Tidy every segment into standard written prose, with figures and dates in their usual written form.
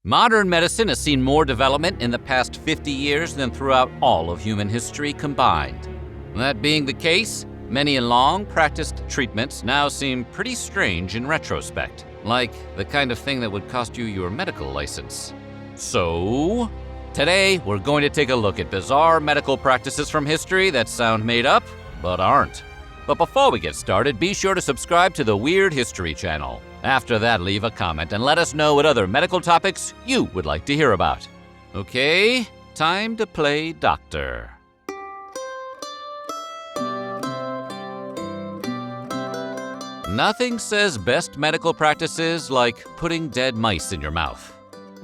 Modern medicine has seen more development in the past 50 years than throughout all of human history combined. That being the case, many long-practiced treatments now seem pretty strange in retrospect, like the kind of thing that would cost you your medical license. So, today we're going to take a look at bizarre medical practices from history that sound made up, but aren't. But before we get started, be sure to subscribe to the Weird History channel. After that, leave a comment and let us know what other medical topics you would like to hear about. Okay, time to play doctor. Nothing says best medical practices like putting dead mice in your mouth.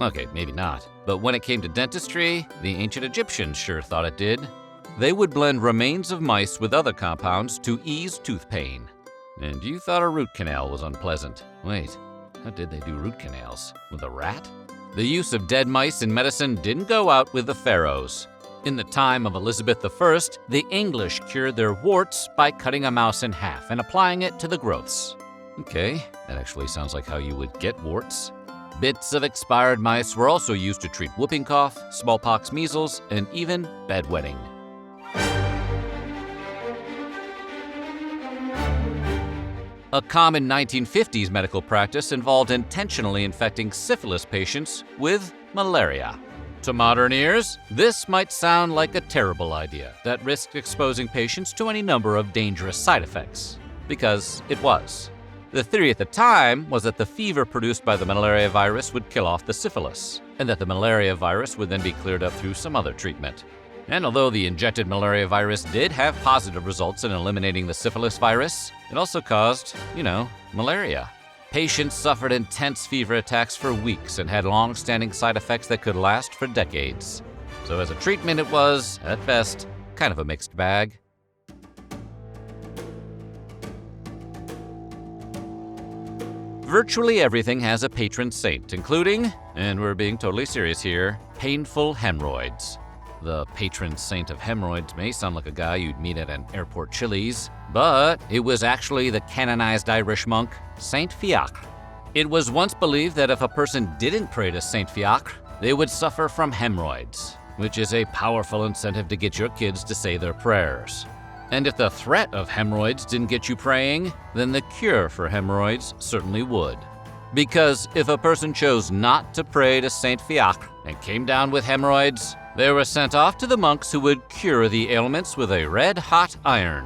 Okay, maybe not. But when it came to dentistry, the ancient Egyptians sure thought it did. They would blend remains of mice with other compounds to ease tooth pain. And you thought a root canal was unpleasant. Wait, how did they do root canals? With a rat? The use of dead mice in medicine didn't go out with the pharaohs. In the time of Elizabeth I, the English cured their warts by cutting a mouse in half and applying it to the growths. Okay, that actually sounds like how you would get warts. Bits of expired mice were also used to treat whooping cough, smallpox, measles, and even bedwetting. A common 1950s medical practice involved intentionally infecting syphilis patients with malaria. To modern ears, this might sound like a terrible idea that risked exposing patients to any number of dangerous side effects, because it was. The theory at the time was that the fever produced by the malaria virus would kill off the syphilis, and that the malaria virus would then be cleared up through some other treatment. And although the injected malaria virus did have positive results in eliminating the syphilis virus, it also caused, malaria. Patients suffered intense fever attacks for weeks and had long-standing side effects that could last for decades. So as a treatment, it was, at best, kind of a mixed bag. Virtually everything has a patron saint, including, and we're being totally serious here, painful hemorrhoids. The patron saint of hemorrhoids may sound like a guy you'd meet at an airport Chili's, but it was actually the canonized Irish monk, Saint Fiacre. It was once believed that if a person didn't pray to Saint Fiacre, they would suffer from hemorrhoids, which is a powerful incentive to get your kids to say their prayers. And if the threat of hemorrhoids didn't get you praying, then the cure for hemorrhoids certainly would. Because if a person chose not to pray to Saint Fiacre and came down with hemorrhoids, they were sent off to the monks who would cure the ailments with a red-hot iron.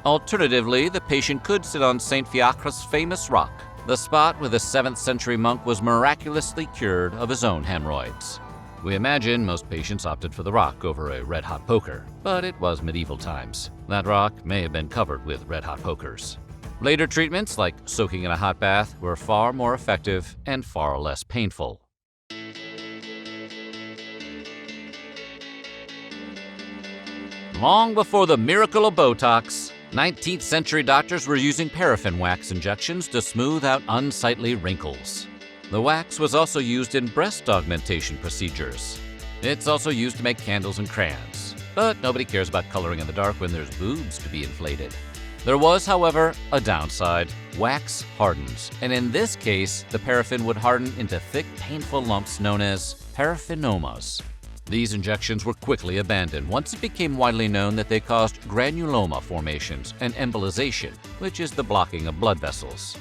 Alternatively, the patient could sit on Saint Fiacre's famous rock, the spot where the 7th century monk was miraculously cured of his own hemorrhoids. We imagine most patients opted for the rock over a red-hot poker, but it was medieval times. That rock may have been covered with red-hot pokers. Later treatments, like soaking in a hot bath, were far more effective and far less painful. Long before the miracle of Botox, 19th century doctors were using paraffin wax injections to smooth out unsightly wrinkles. The wax was also used in breast augmentation procedures. It's also used to make candles and crayons. But nobody cares about coloring in the dark when there's boobs to be inflated. There was, however, a downside. Wax hardens, and in this case, the paraffin would harden into thick, painful lumps known as paraffinomas. These injections were quickly abandoned once it became widely known that they caused granuloma formations and embolization, which is the blocking of blood vessels.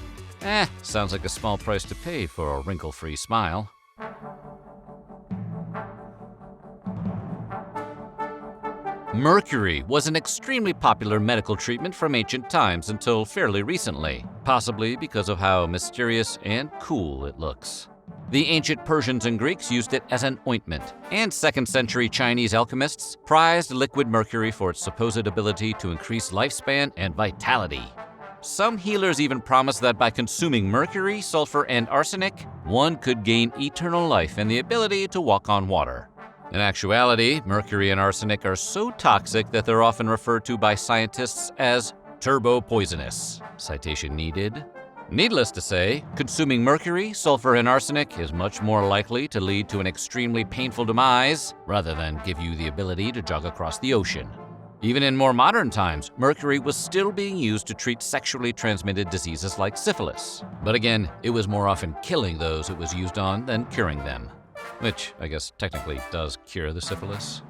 Sounds like a small price to pay for a wrinkle-free smile. Mercury was an extremely popular medical treatment from ancient times until fairly recently, possibly because of how mysterious and cool it looks. The ancient Persians and Greeks used it as an ointment, and 2nd century Chinese alchemists prized liquid mercury for its supposed ability to increase lifespan and vitality. Some healers even promised that by consuming mercury, sulfur, and arsenic, one could gain eternal life and the ability to walk on water. In actuality, mercury and arsenic are so toxic that they're often referred to by scientists as turbo-poisonous. Citation needed. Needless to say, consuming mercury, sulfur, and arsenic is much more likely to lead to an extremely painful demise rather than give you the ability to jog across the ocean. Even in more modern times, mercury was still being used to treat sexually transmitted diseases like syphilis. But again, it was more often killing those it was used on than curing them. which I guess technically does cure the syphilis.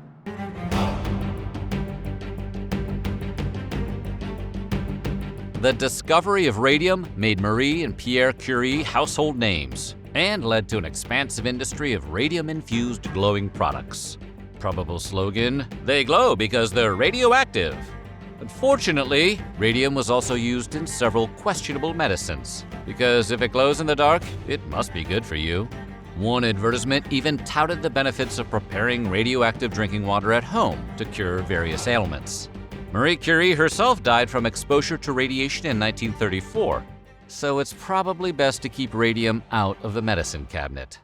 The discovery of radium made Marie and Pierre Curie household names and led to an expansive industry of radium-infused glowing products. Probable slogan, "They glow because they're radioactive." Unfortunately, radium was also used in several questionable medicines, because if it glows in the dark, it must be good for you. One advertisement even touted the benefits of preparing radioactive drinking water at home to cure various ailments. Marie Curie herself died from exposure to radiation in 1934, so it's probably best to keep radium out of the medicine cabinet.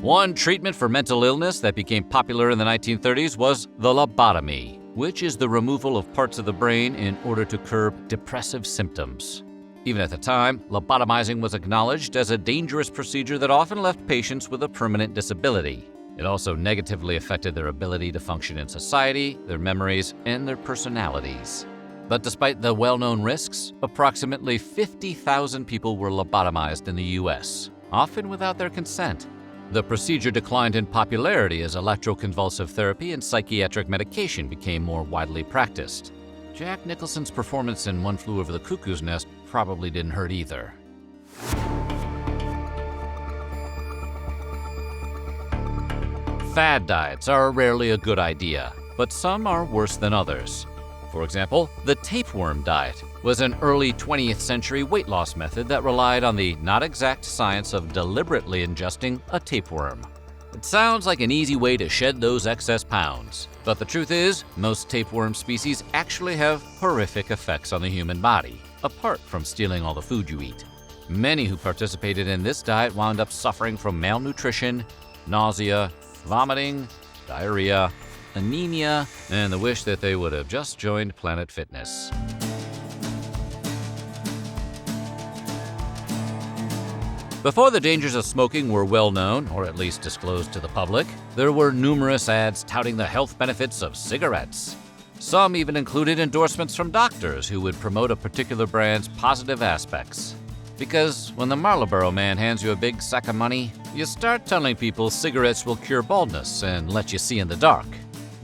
One treatment for mental illness that became popular in the 1930s was the lobotomy, which is the removal of parts of the brain in order to curb depressive symptoms. Even at the time, lobotomizing was acknowledged as a dangerous procedure that often left patients with a permanent disability. It also negatively affected their ability to function in society, their memories, and their personalities. But despite the well-known risks, approximately 50,000 people were lobotomized in the US, often without their consent. The procedure declined in popularity as electroconvulsive therapy and psychiatric medication became more widely practiced. Jack Nicholson's performance in One Flew Over the Cuckoo's Nest probably didn't hurt either. Fad diets are rarely a good idea, but some are worse than others. For example, the tapeworm diet was an early 20th century weight loss method that relied on the not exact science of deliberately ingesting a tapeworm. It sounds like an easy way to shed those excess pounds, but the truth is, most tapeworm species actually have horrific effects on the human body, apart from stealing all the food you eat. Many who participated in this diet wound up suffering from malnutrition, nausea, vomiting, diarrhea, anemia, and the wish that they would have just joined Planet Fitness. Before the dangers of smoking were well known, or at least disclosed to the public, there were numerous ads touting the health benefits of cigarettes. Some even included endorsements from doctors who would promote a particular brand's positive aspects. Because when the Marlboro man hands you a big sack of money, you start telling people cigarettes will cure baldness and let you see in the dark.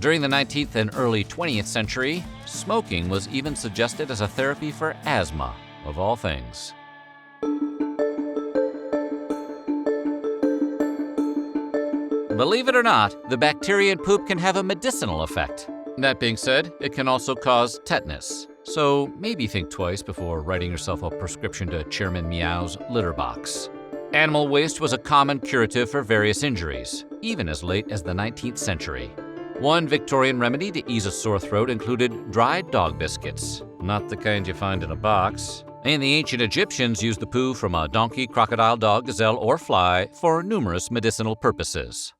During the 19th and early 20th century, smoking was even suggested as a therapy for asthma, of all things. Believe it or not, the bacteria in poop can have a medicinal effect. That being said, it can also cause tetanus. So maybe think twice before writing yourself a prescription to Chairman Meow's litter box. Animal waste was a common curative for various injuries, even as late as the 19th century. One Victorian remedy to ease a sore throat included dried dog biscuits, not the kind you find in a box. And the ancient Egyptians used the poo from a donkey, crocodile, dog, gazelle, or fly for numerous medicinal purposes.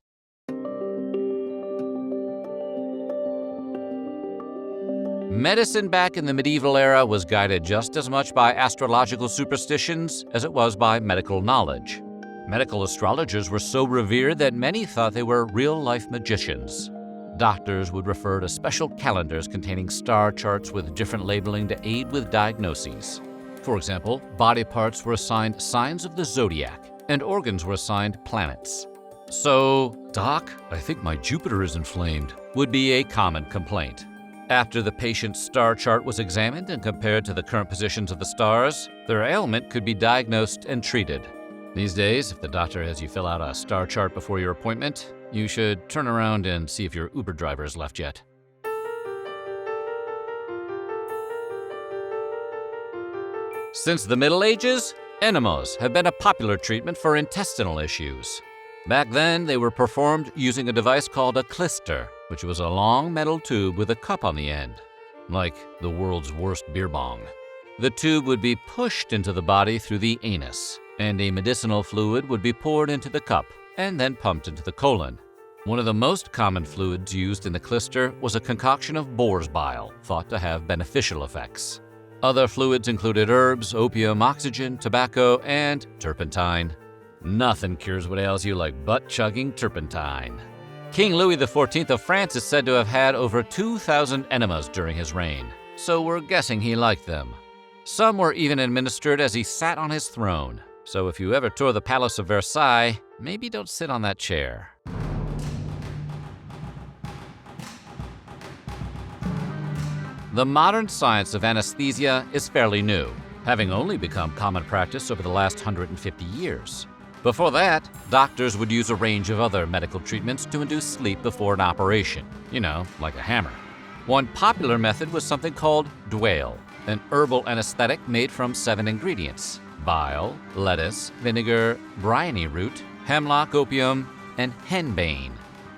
Medicine back in the medieval era was guided just as much by astrological superstitions as it was by medical knowledge. Medical astrologers were so revered that many thought they were real-life magicians. Doctors would refer to special calendars containing star charts with different labeling to aid with diagnoses. For example, body parts were assigned signs of the zodiac, and organs were assigned planets. So, "Doc, I think my Jupiter is inflamed," would be a common complaint. After the patient's star chart was examined and compared to the current positions of the stars, their ailment could be diagnosed and treated. These days, if the doctor has you fill out a star chart before your appointment, you should turn around and see if your Uber driver has left yet. Since the Middle Ages, enemas have been a popular treatment for intestinal issues. Back then, they were performed using a device called a clyster, which was a long metal tube with a cup on the end, like the world's worst beer bong. The tube would be pushed into the body through the anus, and a medicinal fluid would be poured into the cup and then pumped into the colon. One of the most common fluids used in the clyster was a concoction of boar's bile, thought to have beneficial effects. Other fluids included herbs, opium, oxygen, tobacco, and turpentine. Nothing cures what ails you like butt-chugging turpentine. King Louis XIV of France is said to have had over 2,000 enemas during his reign, so we're guessing he liked them. Some were even administered as he sat on his throne. So if you ever tour the Palace of Versailles, maybe don't sit on that chair. The modern science of anesthesia is fairly new, having only become common practice over the last 150 years. Before that, doctors would use a range of other medical treatments to induce sleep before an operation, like a hammer. One popular method was something called dwale, an herbal anesthetic made from 7 ingredients: bile, lettuce, vinegar, bryony root, hemlock, opium, and henbane.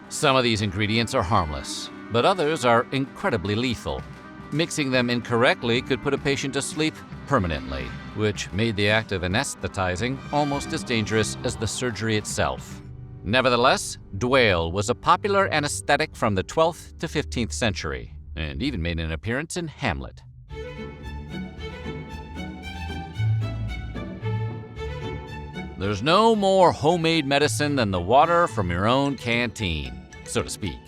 Some of these ingredients are harmless, but others are incredibly lethal. Mixing them incorrectly could put a patient to sleep permanently, which made the act of anesthetizing almost as dangerous as the surgery itself. Nevertheless, dwale was a popular anesthetic from the 12th to 15th century, and even made an appearance in Hamlet. There's no more homemade medicine than the water from your own canteen, so to speak.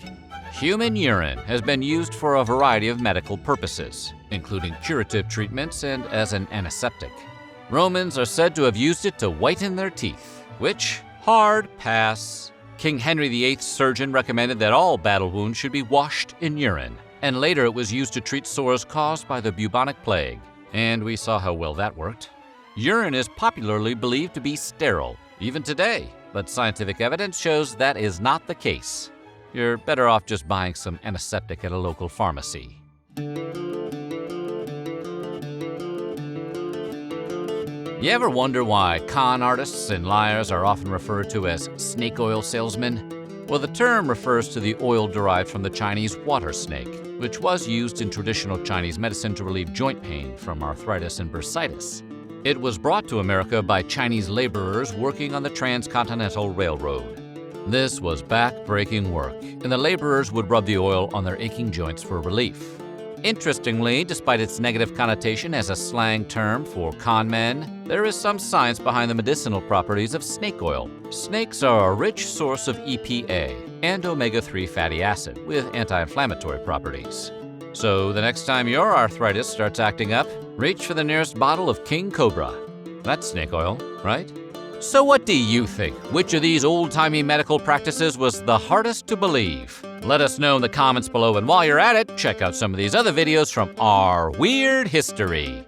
Human urine has been used for a variety of medical purposes, including curative treatments and as an antiseptic. Romans are said to have used it to whiten their teeth, which, hard pass. King Henry VIII's surgeon recommended that all battle wounds should be washed in urine, and later it was used to treat sores caused by the bubonic plague, and we saw how well that worked. Urine is popularly believed to be sterile, even today, but scientific evidence shows that is not the case. You're better off just buying some antiseptic at a local pharmacy. You ever wonder why con artists and liars are often referred to as snake oil salesmen? Well, the term refers to the oil derived from the Chinese water snake, which was used in traditional Chinese medicine to relieve joint pain from arthritis and bursitis. It was brought to America by Chinese laborers working on the Transcontinental Railroad. This was back-breaking work, and the laborers would rub the oil on their aching joints for relief. Interestingly, despite its negative connotation as a slang term for con men, there is some science behind the medicinal properties of snake oil. Snakes are a rich source of EPA and omega-3 fatty acid with anti-inflammatory properties. So the next time your arthritis starts acting up, reach for the nearest bottle of King Cobra. That's snake oil, right? So what do you think? Which of these old-timey medical practices was the hardest to believe? Let us know in the comments below, and while you're at it, check out some of these other videos from our weird history.